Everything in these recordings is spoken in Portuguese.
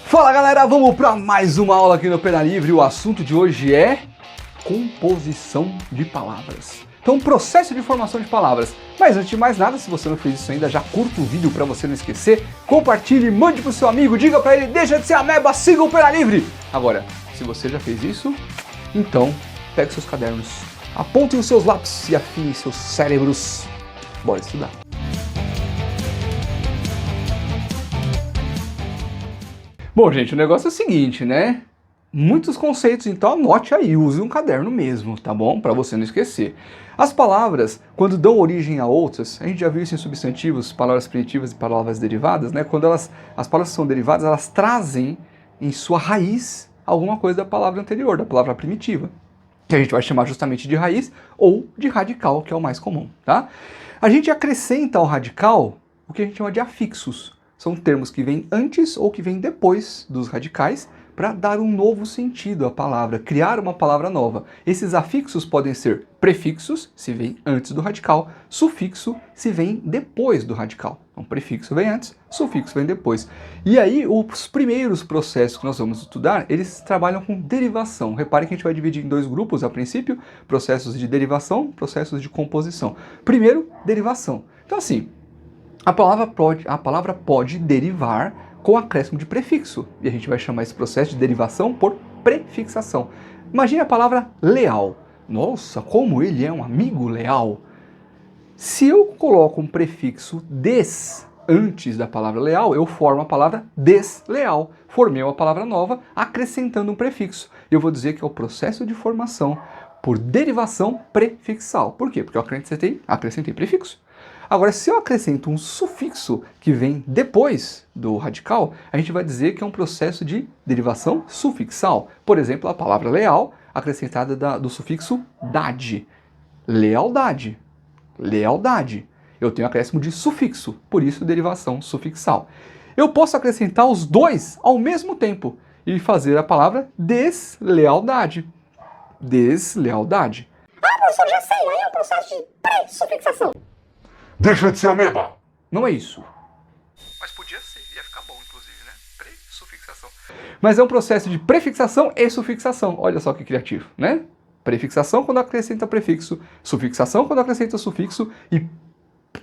Fala galera, vamos para mais uma aula aqui no Pena Livre. O assunto de hoje é composição de palavras. Então, processo de formação de palavras. Mas antes de mais nada, se você não fez isso ainda, já curta o vídeo para você não esquecer, compartilhe, mande pro seu amigo, diga para ele, deixa de ser ameba, siga o Pena Livre. Agora, se você já fez isso, então pegue seus cadernos, apontem os seus lápis e afinem seus cérebros. Bora estudar. Bom, gente, o negócio é o seguinte, né? Muitos conceitos, então anote aí, use um caderno mesmo, tá bom? Para você não esquecer. As palavras, quando dão origem a outras, a gente já viu isso em substantivos, palavras primitivas e palavras derivadas, né? Quando as palavras são derivadas, elas trazem em sua raiz alguma coisa da palavra anterior, da palavra primitiva, que a gente vai chamar justamente de raiz ou de radical, que é o mais comum, tá? A gente acrescenta ao radical o que a gente chama de afixos. São termos que vêm antes ou que vêm depois dos radicais para dar um novo sentido à palavra, criar uma palavra nova. Esses afixos podem ser prefixos, se vem antes do radical, sufixo, se vem depois do radical. Então, prefixo vem antes, sufixo vem depois. E aí, os primeiros processos que nós vamos estudar, eles trabalham com derivação. Reparem que a gente vai dividir em dois grupos a princípio, processos de derivação, processos de composição. Primeiro, derivação. Então, assim, a palavra pode derivar com acréscimo de prefixo. E a gente vai chamar esse processo de derivação por prefixação. Imagine a palavra leal. Nossa, como ele é um amigo leal. Se eu coloco um prefixo des antes da palavra leal, eu formo a palavra desleal. Formei uma palavra nova acrescentando um prefixo. Eu vou dizer que é o processo de formação por derivação prefixal. Por quê? Porque eu acrescentei prefixo. Agora, se eu acrescento um sufixo que vem depois do radical, a gente vai dizer que é um processo de derivação sufixal. Por exemplo, a palavra leal, acrescentada do sufixo dade. Lealdade. Lealdade. Eu tenho acréscimo de sufixo, por isso derivação sufixal. Eu posso acrescentar os dois ao mesmo tempo e fazer a palavra deslealdade. Deslealdade. Ah, professor, já sei, aí é um processo de pré-sufixação. Deixa de ser ameba! Não é isso. Mas podia ser, ia ficar bom, inclusive, né? Prefixação. Mas é um processo de prefixação e sufixação. Olha só que criativo, né? Prefixação quando acrescenta prefixo, sufixação quando acrescenta sufixo e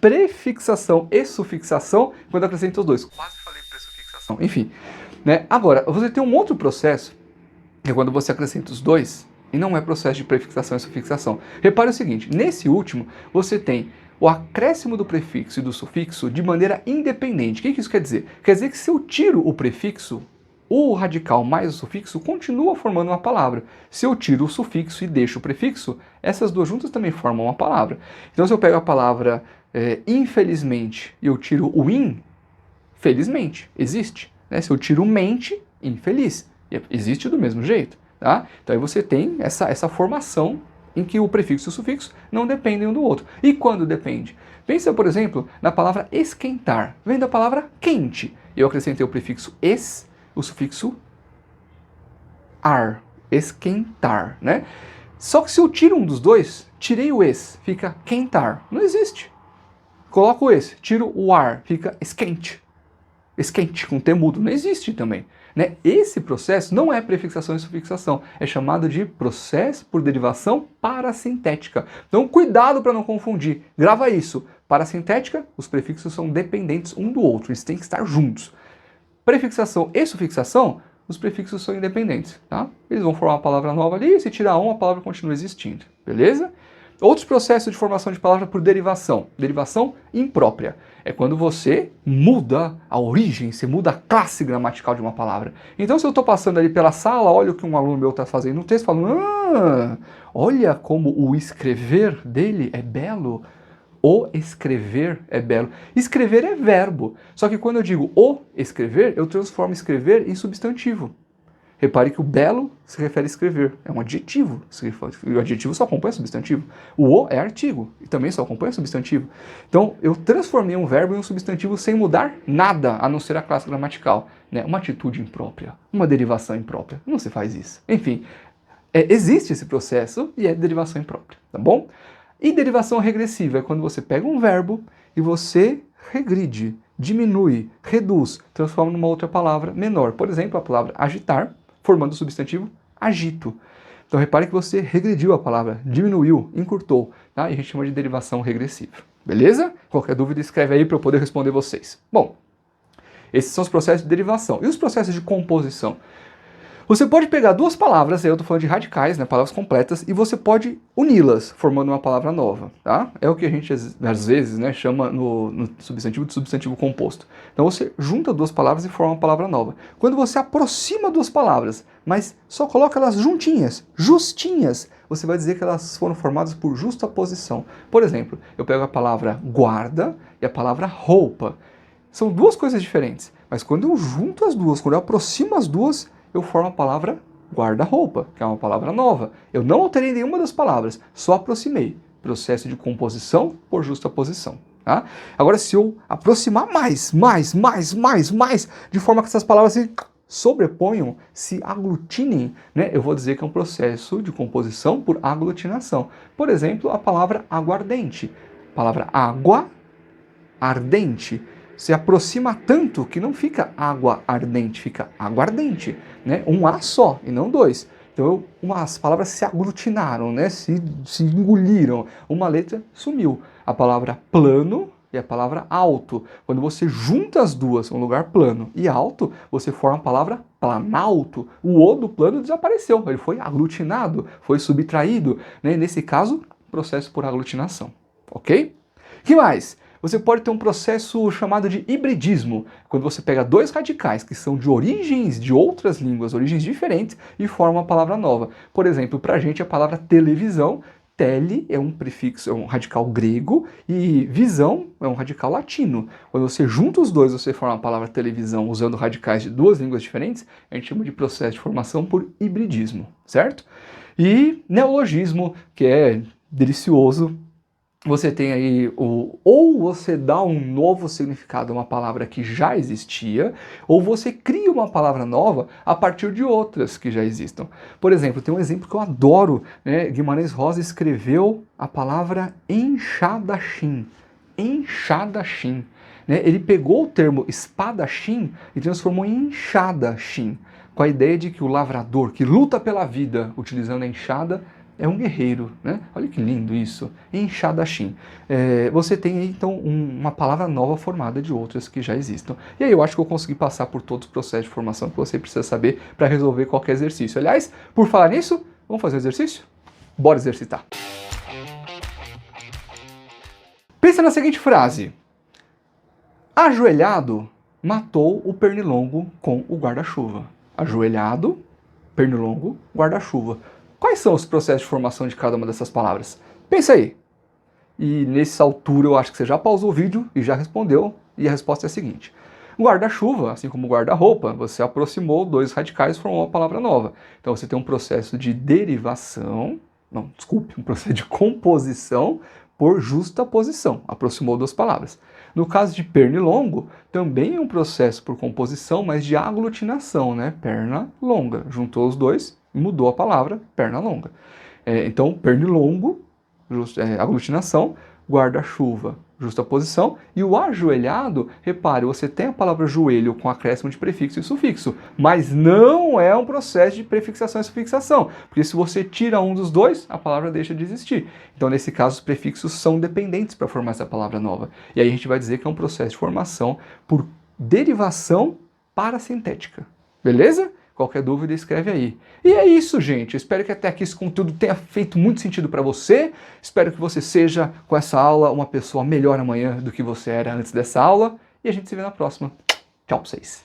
prefixação e sufixação quando acrescenta os dois. Quase falei prefixação. Enfim, né? Agora, você tem um outro processo, que é quando você acrescenta os dois, e não é processo de prefixação e sufixação. Repare o seguinte, nesse último, você tem o acréscimo do prefixo e do sufixo de maneira independente. O que isso quer dizer? Quer dizer que se eu tiro o prefixo, o radical mais o sufixo continua formando uma palavra. Se eu tiro o sufixo e deixo o prefixo, essas duas juntas também formam uma palavra. Então, se eu pego a palavra infelizmente e eu tiro o in, felizmente, existe. Né? Se eu tiro o mente, infeliz, existe do mesmo jeito. Tá? Então, aí você tem essa formação em que o prefixo e o sufixo não dependem um do outro. E quando depende? Pensa, por exemplo, na palavra esquentar. Vem da palavra quente. Eu acrescentei o prefixo es, o sufixo ar. Esquentar, né? Só que se eu tiro um dos dois, tirei o es, fica quentar. Não existe. Coloco o es, tiro o ar, fica esquente. Esquente, com T mudo. Não existe também. Né? Esse processo não é prefixação e sufixação, é chamado de processo por derivação parasintética. Então cuidado para não confundir, grava isso. Parasintética, os prefixos são dependentes um do outro, eles têm que estar juntos. Prefixação e sufixação, os prefixos são independentes. Tá? Eles vão formar uma palavra nova ali, e se tirar um, a palavra continua existindo. Beleza? Outros processos de formação de palavra por derivação. Derivação imprópria. É quando você muda a origem, você muda a classe gramatical de uma palavra. Então, se eu estou passando ali pela sala, olha o que um aluno meu está fazendo no texto, falo, olha como o escrever dele é belo. O escrever é belo. Escrever é verbo. Só que quando eu digo o escrever, eu transformo escrever em substantivo. Repare que o belo se refere a escrever, é um adjetivo, o adjetivo só acompanha substantivo. O o é artigo, e também só acompanha substantivo. Então, eu transformei um verbo em um substantivo sem mudar nada, a não ser a classe gramatical. Né? Uma atitude imprópria, uma derivação imprópria, não se faz isso. Enfim, existe esse processo e é derivação imprópria, tá bom? E derivação regressiva é quando você pega um verbo e você regride, diminui, reduz, transforma numa outra palavra menor. Por exemplo, a palavra agitar, formando o substantivo agito. Então repare que você regrediu a palavra, diminuiu, encurtou, tá? E a gente chama de derivação regressiva. Beleza? Qualquer dúvida escreve aí para eu poder responder vocês. Bom, esses são os processos de derivação. E os processos de composição? Você pode pegar duas palavras, aí eu estou falando de radicais, né, palavras completas, e você pode uni-las, formando uma palavra nova, tá? É o que a gente, às vezes, né, chama no substantivo de substantivo composto. Então você junta duas palavras e forma uma palavra nova. Quando você aproxima duas palavras, mas só coloca elas juntinhas, justinhas, você vai dizer que elas foram formadas por justaposição. Por exemplo, eu pego a palavra guarda e a palavra roupa. São duas coisas diferentes, mas quando eu junto as duas, quando eu aproximo as duas, eu formo a palavra guarda-roupa, que é uma palavra nova. Eu não alterei nenhuma das palavras, só aproximei. Processo de composição por justaposição. Tá? Agora, se eu aproximar mais, de forma que essas palavras se sobreponham, se aglutinem, né, eu vou dizer que é um processo de composição por aglutinação. Por exemplo, a palavra aguardente. A palavra água, ardente. Se aproxima tanto que não fica água ardente, fica aguardente, né? Um A só e não dois. Então as palavras se aglutinaram, né? Se engoliram. Uma letra sumiu. A palavra plano e a palavra alto. Quando você junta as duas, um lugar plano e alto, você forma a palavra planalto. O O do plano desapareceu, ele foi aglutinado, foi subtraído, né? Nesse caso, processo por aglutinação. Ok? O que mais? Você pode ter um processo chamado de hibridismo, quando você pega dois radicais que são de origens de outras línguas, origens diferentes, e forma uma palavra nova. Por exemplo, para a gente a palavra televisão, tele é um prefixo, é um radical grego, e visão é um radical latino. Quando você junta os dois, você forma a palavra televisão usando radicais de duas línguas diferentes, a gente chama de processo de formação por hibridismo, certo? E neologismo, que é delicioso. Você tem aí ou você dá um novo significado a uma palavra que já existia, ou você cria uma palavra nova a partir de outras que já existam. Por exemplo, tem um exemplo que eu adoro, né? Guimarães Rosa escreveu a palavra enxadachim. Enxadachim. Né? Ele pegou o termo espadachim e transformou em enxadachim, com a ideia de que o lavrador que luta pela vida utilizando a enxada é um guerreiro, né? Olha que lindo isso, enxadachim. Você tem aí, então, uma palavra nova formada de outras que já existam. E aí eu acho que eu consegui passar por todos os processos de formação que você precisa saber para resolver qualquer exercício. Aliás, por falar nisso, vamos fazer o exercício? Bora exercitar. Pensa na seguinte frase. Ajoelhado matou o pernilongo com o guarda-chuva. Ajoelhado, pernilongo, guarda-chuva. Quais são os processos de formação de cada uma dessas palavras? Pensa aí. E nessa altura eu acho que você já pausou o vídeo e já respondeu, e a resposta é a seguinte. Guarda-chuva, assim como guarda-roupa, você aproximou dois radicais e formou uma palavra nova. Então você tem um processo de derivação, um processo de composição por justaposição, aproximou duas palavras. No caso de pernilongo, também é um processo por composição, mas de aglutinação, né? Perna longa, juntou os dois, mudou a palavra, perna longa. Então, pernilongo, aglutinação, guarda-chuva, justaposição, e o ajoelhado, repare, você tem a palavra joelho com acréscimo de prefixo e sufixo, mas não é um processo de prefixação e sufixação, porque se você tira um dos dois, a palavra deixa de existir. Então, nesse caso, os prefixos são dependentes para formar essa palavra nova. E aí a gente vai dizer que é um processo de formação por derivação parasintética. Beleza? Qualquer dúvida, escreve aí. E é isso, gente. Espero que até aqui esse conteúdo tenha feito muito sentido para você. Espero que você seja, com essa aula, uma pessoa melhor amanhã do que você era antes dessa aula. E a gente se vê na próxima. Tchau pra vocês.